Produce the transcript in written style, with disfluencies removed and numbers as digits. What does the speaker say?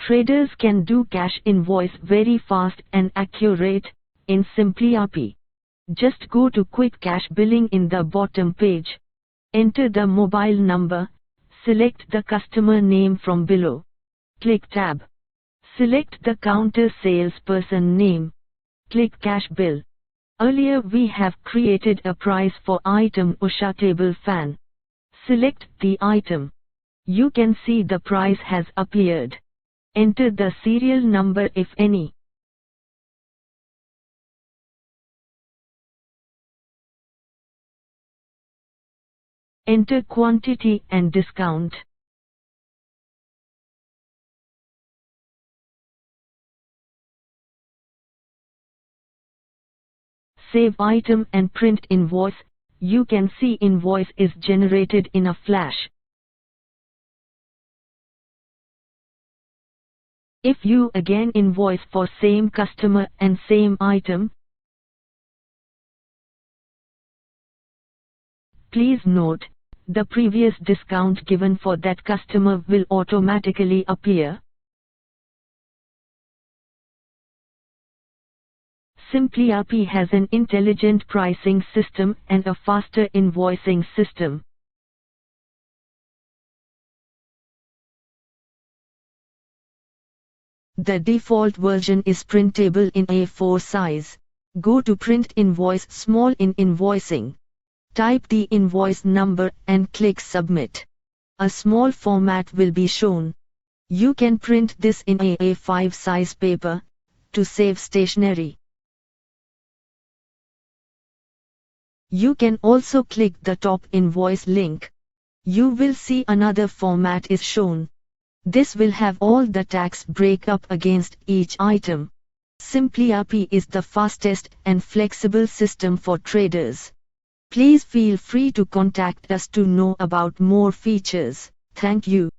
Traders can do cash invoice very fast and accurate in simpliRP. Just go to Quick Cash Billing in the bottom page. Enter the mobile number. Select the customer name from below. Click Tab. Select the counter salesperson name. Click Cash Bill. Earlier we have created a price for item Usha table fan. Select the item. You can see the price has appeared. Enter the serial number if any. Enter quantity and discount. Save item and print invoice. You can see invoice is generated in a flash. If you again invoice for same customer and same item, please note, the previous discount given for that customer will automatically appear. simpliRP has an intelligent pricing system and a faster invoicing system. The default version is printable in A4 size. Go to Print Invoice Small in Invoicing. Type the invoice number and click Submit. A small format will be shown. You can print this in A5 size paper to save stationery. You can also click the top invoice link. You will see another format is shown. This will have all the tax breakup against each item. simpliRP is the fastest and flexible system for traders. Please feel free to contact us to know about more features. Thank you.